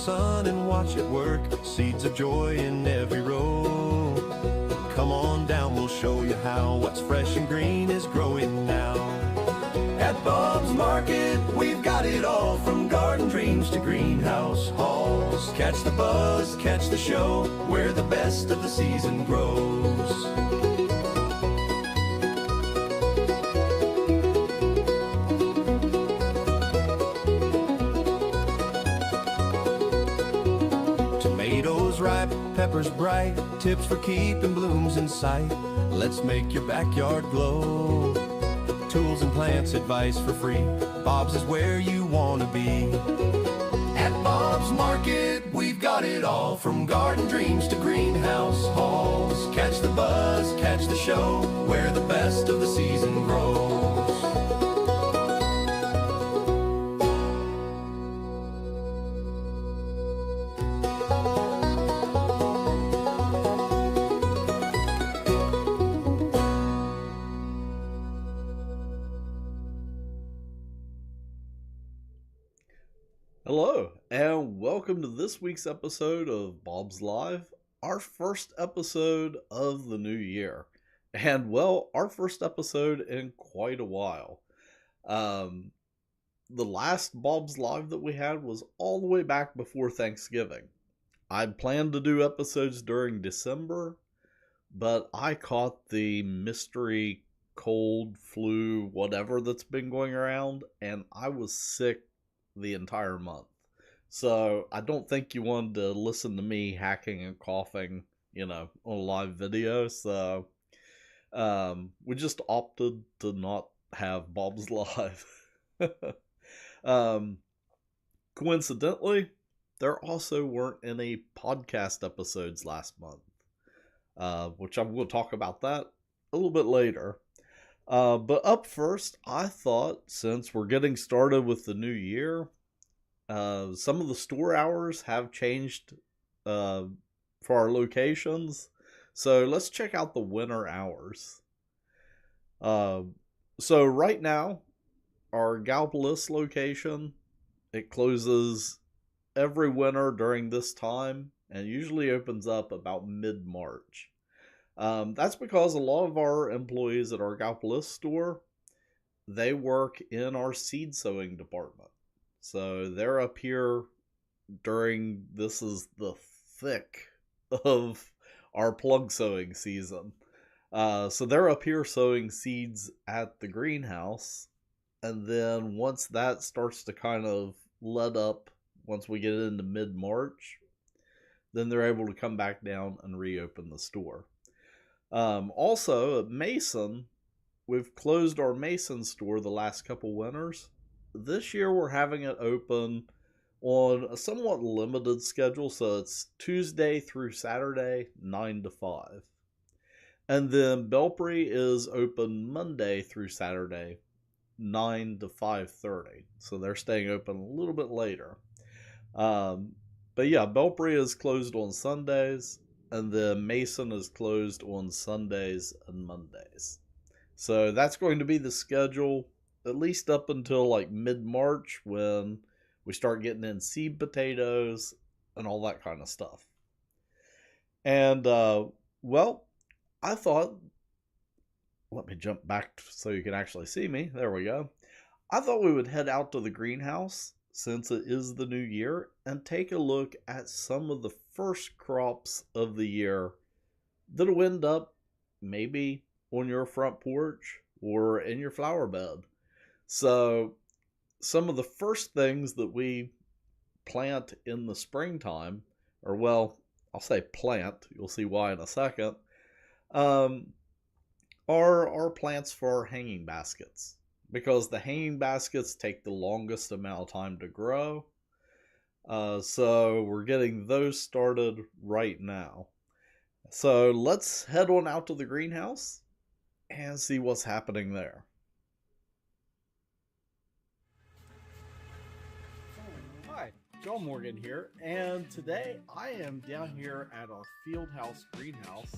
sun and watch it work. Seeds of joy in every row. Come on down, we'll show you how what's fresh and green is growing now. At Bob's Market, we've got it all, from garden dreams to greenhouse halls. Catch the buzz, catch the show, where the best of the season grows. Tomatoes ripe, peppers bright, tips for keeping blooms in sight. Let's make your backyard glow. Tools and plants, advice for free. Bob's is where you want to be. At Bob's Market, we've got it all, from garden dreams to greenhouse halls. Catch the buzz, catch the show, where the best of the season grows. Hello, and welcome to this week's episode of Bob's Live, our first episode of the new year. And, well, our first episode in quite a while. The last Bob's Live that we had was all the way back before Thanksgiving. I'd planned to do episodes during December, but I caught the mystery cold, flu, whatever that's been going around, and I was sick the entire month. So I don't think you wanted to listen to me hacking and coughing, on a live video. So we just opted to not have Bob's Live. Coincidentally, there also weren't any podcast episodes last month, which I will talk about that a little bit later. But up first, I thought, since we're getting started with the new year, some of the store hours have changed for our locations. So let's check out the winter hours. So right now, our Gallipolis location, it closes every winter during this time and usually opens up about mid-March. That's because a lot of our employees at our Gallipolis store, they work in our seed sowing department. So they're up here during, this is the thick of our plug sowing season. So they're up here sowing seeds at the greenhouse. And then once that starts to kind of let up, once we get into mid-March, then they're able to come back down and reopen the store. Also, at Mason, we've closed our Mason store the last couple winters. This year we're having it open on a somewhat limited schedule, so it's Tuesday through Saturday, 9 to 5. And then Belpre is open Monday through Saturday, 9 to 5:30. So they're staying open a little bit later. But yeah, Belpre is closed on Sundays, and then Mason is closed on Sundays and Mondays. So that's going to be the schedule, at least up until like mid-March, when we start getting in seed potatoes and all that kind of stuff. And, well, I thought, let me jump back so you can actually see me. There we go. I thought we would head out to the greenhouse, since it is the new year, and take a look at some of the first crops of the year that'll end up maybe on your front porch or in your flower bed. So some of the first things that we plant in the springtime, or well, I'll say plant, you'll see why in a second, are plants for hanging baskets. Because the hanging baskets take the longest amount of time to grow. So we're getting those started right now. So let's head on out to the greenhouse and see what's happening there. Hi, John Morgan here, and today I am down here at our Fieldhouse greenhouse,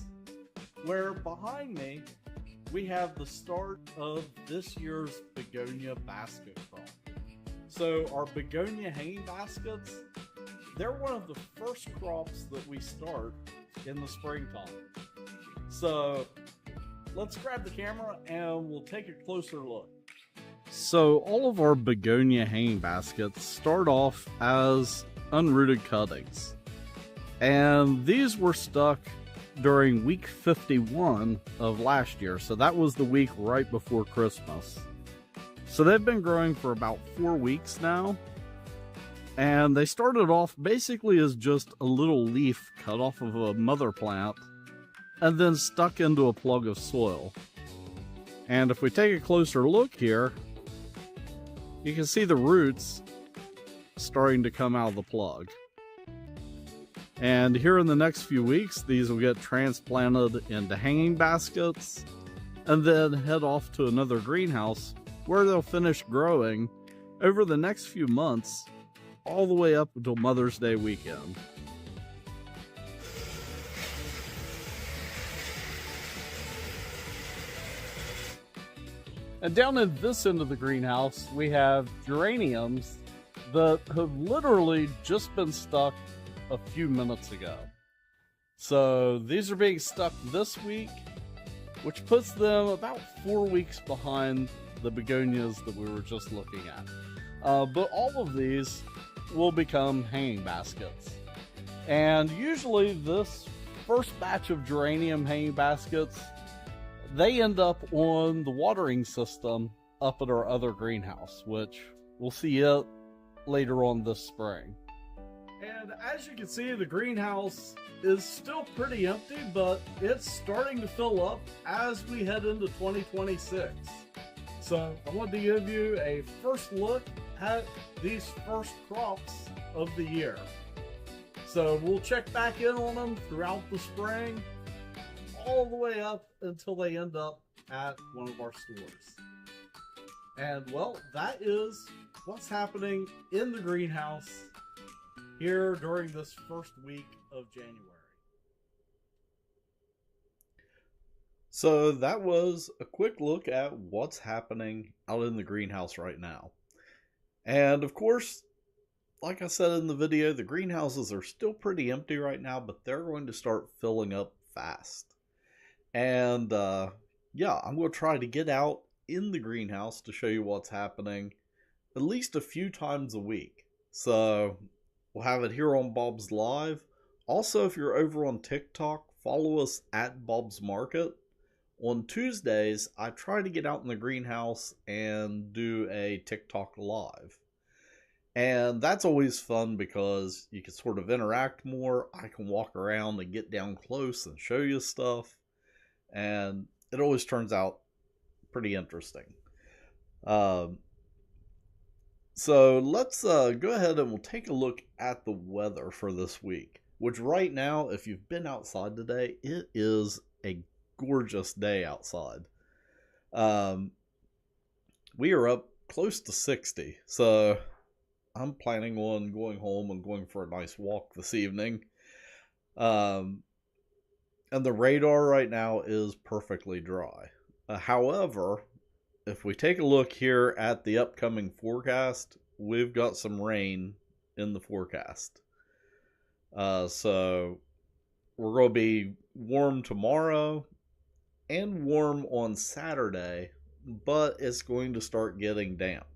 where behind me we have the start of this year's begonia basket crop. So our begonia hanging baskets, they're one of the first crops that we start in the springtime. So let's grab the camera and we'll take a closer look. So all of our begonia hanging baskets start off as unrooted cuttings. And these were stuck during week 51 of last year. So that was the week right before Christmas. So they've been growing for about 4 weeks now. And they started off basically as just a little leaf cut off of a mother plant and then stuck into a plug of soil. And if we take a closer look here, you can see the roots starting to come out of the plug. And here in the next few weeks, these will get transplanted into hanging baskets and then head off to another greenhouse where they'll finish growing over the next few months, all the way up until Mother's Day weekend. And down in this end of the greenhouse, we have geraniums that have literally just been stuck a few minutes ago. So these are being stuck this week, which puts them about 4 weeks behind the begonias that we were just looking at. But all of these will become hanging baskets. And usually this first batch of geranium hanging baskets, they end up on the watering system up at our other greenhouse, which we'll see it later on this spring. And as you can see, the greenhouse is still pretty empty, but it's starting to fill up as we head into 2026. So I wanted to give you a first look at these first crops of the year. So we'll check back in on them throughout the spring, all the way up until they end up at one of our stores. And well, that is what's happening in the greenhouse here during this first week of January. So that was a quick look at what's happening out in the greenhouse right now. And of course, like I said in the video, the greenhouses are still pretty empty right now, but they're going to start filling up fast. And yeah, I'm going to try to get out in the greenhouse to show you what's happening at least a few times a week. So we'll have it here on Bob's Live. Also, if you're over on TikTok, follow us at Bob's Market. On Tuesdays, I try to get out in the greenhouse and do a TikTok live. And that's always fun because you can sort of interact more. I can walk around and get down close and show you stuff. And it always turns out pretty interesting. So let's go ahead and we'll take a look at the weather for this week. Which right now, if you've been outside today, it is a gorgeous day outside. We are up close to 60, so I'm planning on going home and going for a nice walk this evening. And the radar right now is perfectly dry. However, if we take a look here at the upcoming forecast, we've got some rain in the forecast. So we're going to be warm tomorrow and warm on Saturday, but it's going to start getting damp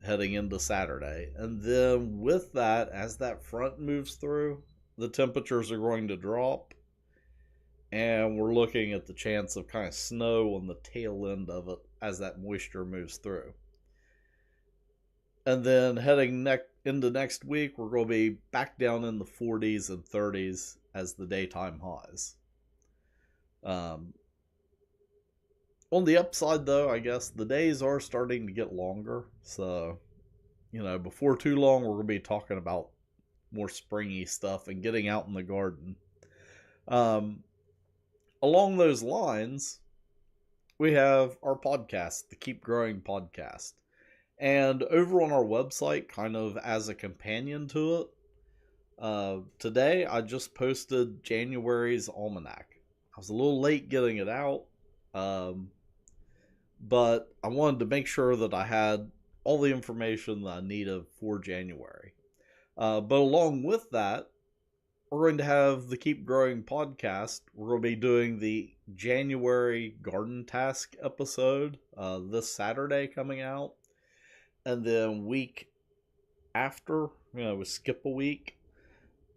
heading into Saturday. And then with that, as that front moves through, the temperatures are going to drop, and we're looking at the chance of kind of snow on the tail end of it as that moisture moves through. And then heading into next week, we're going to be back down in the 40s and 30s as the daytime highs. On the upside, though, I guess the days are starting to get longer. So, you know, before too long, we're going to be talking about more springy stuff and getting out in the garden. Along those lines, we have our podcast, the Keep Growing Podcast. And over on our website, kind of as a companion to it, today I just posted January's almanac. I was a little late getting it out, but I wanted to make sure that I had all the information that I needed for January. But along with that, we're going to have the Keep Growing podcast. We're going to be doing the January garden task episode this Saturday coming out. And then week after, we skip a week.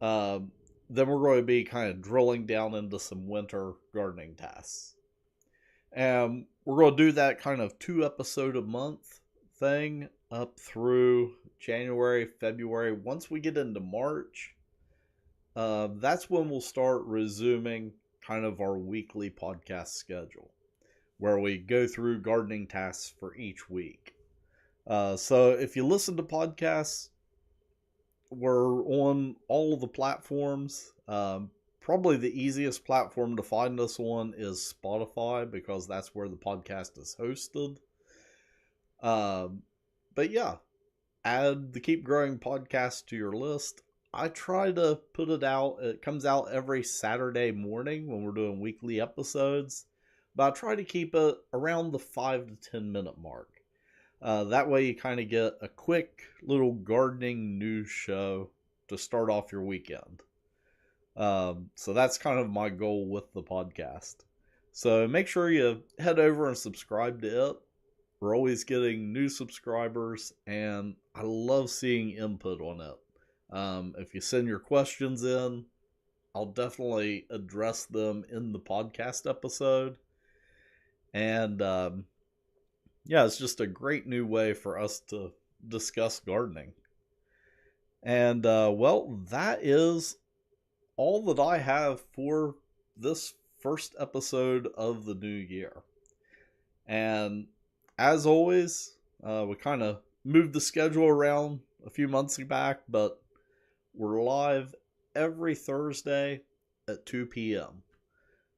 Then we're going to be kind of drilling down into some winter gardening tasks. And we're going to do that kind of 2 episode a month thing up through January, February. Once we get into March, that's when we'll start resuming kind of our weekly podcast schedule, where we go through gardening tasks for each week. So if you listen to podcasts, we're on all of the platforms. Probably the easiest platform to find us on is Spotify, because that's where the podcast is hosted. But yeah, add the Keep Growing podcast to your list. I try to put it out. It comes out every Saturday morning when we're doing weekly episodes, but I try to keep it around the 5 to 10 minute mark. That way you kind of get a quick little gardening news show to start off your weekend. So that's kind of my goal with the podcast. So make sure you head over and subscribe to it. We're always getting new subscribers, and I love seeing input on it. If you send your questions in, I'll definitely address them in the podcast episode. And yeah, it's just a great new way for us to discuss gardening. And well, that is all that I have for this first episode of the new year. And as always, we kind of moved the schedule around a few months back, but we're live every Thursday at 2 p.m.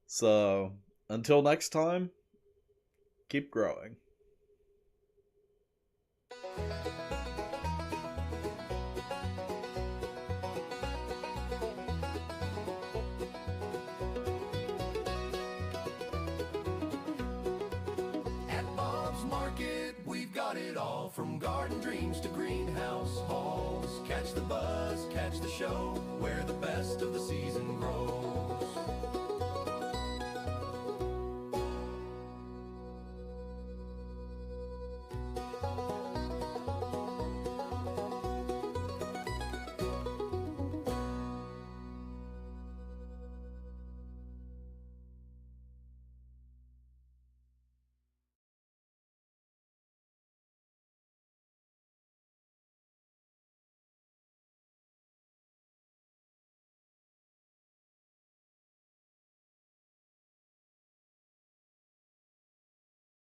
So until next time, keep growing. It all from garden dreams to greenhouse halls. Catch the buzz, catch the show, where the best of the season grows.